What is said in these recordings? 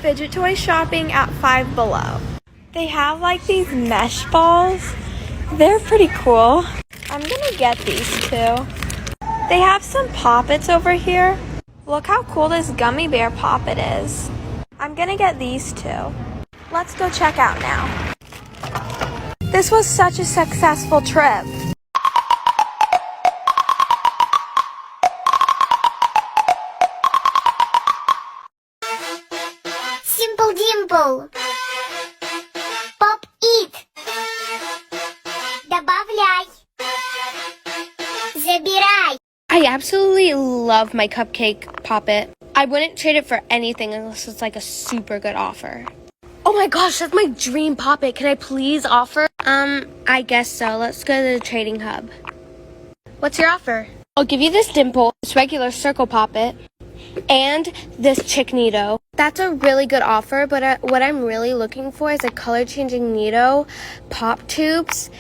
fidget toy shopping at Five Below. They have like these mesh balls. They're pretty cool. I'm gonna get these two. They have some poppets over here. Look how cool this gummy bear poppet is. I'm gonna get these two. Let's go check out now. This was such a successful trip. Simple Dimple. Pop it. Добавляй. Забирай. I absolutely love my cupcake poppet. I wouldn't trade it for anything unless it's like a super good offer. Oh my gosh, that's my dream poppet. Can I please offer? I guess so. Let's go to the trading hub. What's your offer? I'll give you this dimple, this regular circle poppet, and this chick Neato. That's a really good offer, but what I'm really looking for is a color-changing Neato, pop tubes,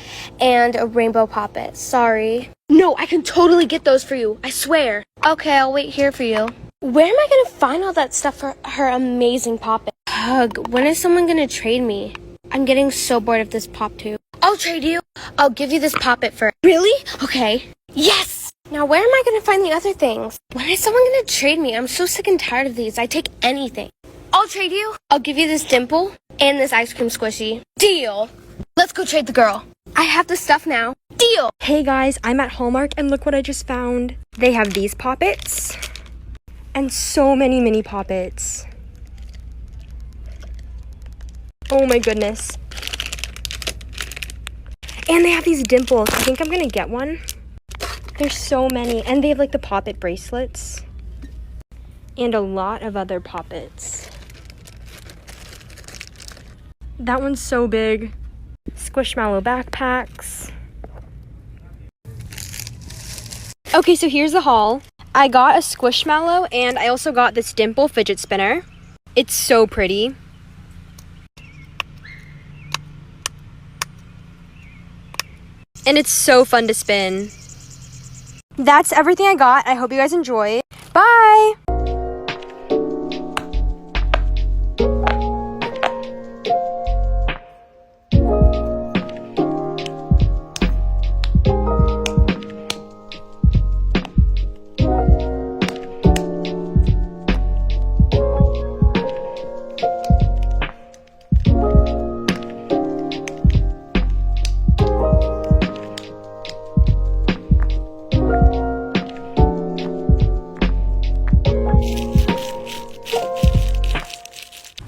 and a rainbow poppet. Sorry. No, I can totally get those for you. I swear. Okay, I'll wait here for you. Where am I going to find all that stuff for her amazing poppet? Ugh, when is someone going to trade me? I'm getting so bored of this pop tube. I'll trade you. I'll give you this poppet for... Really? Okay. Yes! Now where am I going to find the other things? When is someone going to trade me? I'm so sick and tired of these. I take anything. I'll trade you. I'll give you this dimple and this ice cream squishy. Deal. Let's go trade the girl. I have the stuff now. Deal. Hey guys, I'm at Hallmark and look what I just found. They have these poppets and so many mini poppets. Oh my goodness. And they have these dimples. I think I'm gonna get one. There's so many. And they have like the poppet bracelets. And a lot of other poppets. That one's so big. Squishmallow backpacks. Okay, so here's the haul. I got a Squishmallow and I also got this dimple fidget spinner. It's so pretty. And it's so fun to spin. That's everything I got. I hope you guys enjoy. Bye!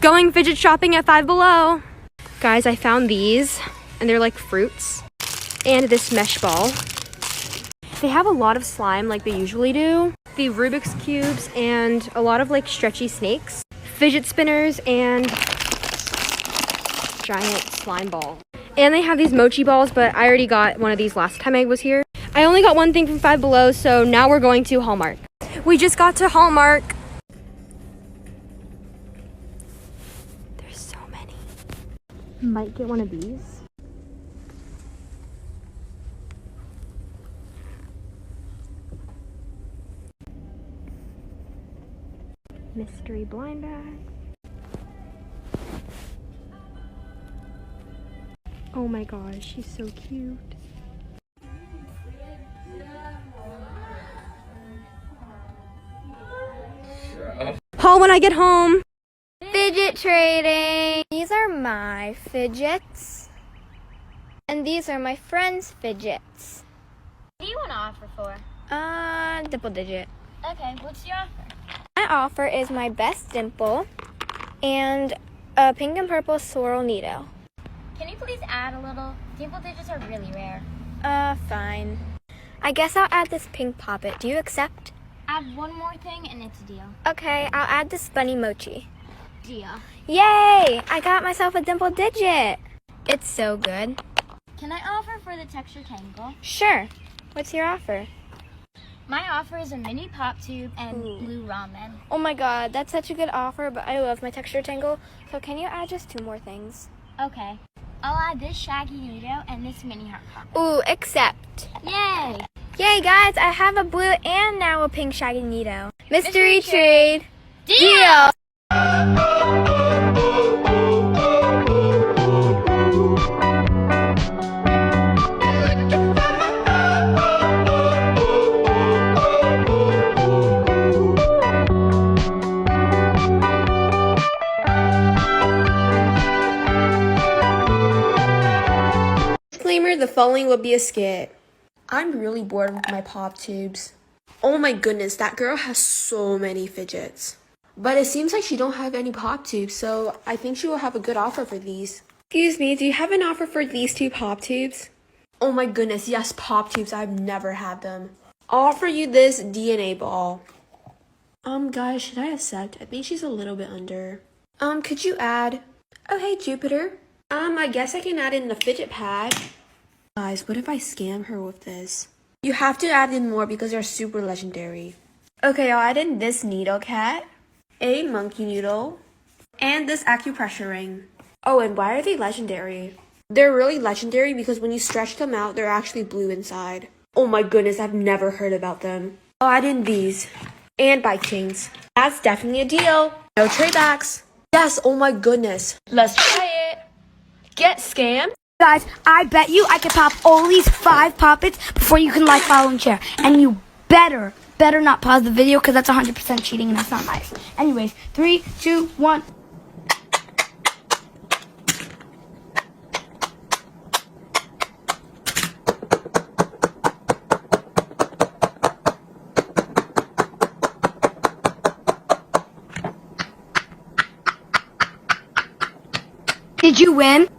Going fidget shopping at Five Below. Guys, I found these, and they're like fruits. And this mesh ball. They have a lot of slime like they usually do. The Rubik's Cubes and a lot of like stretchy snakes. Fidget spinners and giant slime ball. And they have these mochi balls, but I already got one of these last time I was here. I only got one thing from Five Below, so now we're going to Hallmark. We just got to Hallmark. Might get one of these. Mystery blind bag. Oh my gosh, she's so cute. Haul when I get home. Fidget trading. These are my fidgets. And these are my friend's fidgets. What do you want to offer for? Dimple digit. Okay, what's your offer? My offer is my best dimple and a pink and purple swirl Neato. Can you please add a little? Dimple digits are really rare. Fine. I guess I'll add this pink poppet. Do you accept? Add one more thing and it's a deal. Okay, I'll add this bunny mochi. Deal. Yay! I got myself a dimple digit. It's so good. Can I offer for the texture tangle? Sure. What's your offer? My offer is a mini pop tube and blue ramen. Oh my god, that's such a good offer, but I love my texture tangle. So can you add just 2 more things? Okay. I'll add this shaggy Neato and this mini heart pop. Ooh, accept. Yay! Yay, guys, I have a blue and now a pink shaggy Neato. Mystery trade. Deal! Deal! the following will be a skit. I'm really bored with my pop tubes. Oh my goodness, that girl has so many fidgets. But it seems like she don't have any pop tubes, so I think she will have a good offer for these. Excuse me, do you have an offer for these 2 pop tubes? Oh my goodness, yes, pop tubes. I've never had them. I'll offer you this DNA ball. Guys, should I accept? I think she's a little bit under. Could you add? Oh, hey, Jupiter. I guess I can add in the fidget pad. Guys, what if I scam her with this? You have to add in more because they're super legendary. Okay, I'll add in this needle cat, a monkey noodle, and this acupressure ring. Oh, and why are they legendary? They're really legendary because when you stretch them out, they're actually blue inside. Oh my goodness, I've never heard about them. I'll add in these. And bike chains. That's definitely a deal. No trade backs. Yes, oh my goodness. Let's try it. Get scammed. Guys, I bet you I could pop all these 5 poppets before you can like, follow, and share. And you better not pause the video because that's 100% cheating and that's not nice. Anyways, 3, 2, 1. Did you win?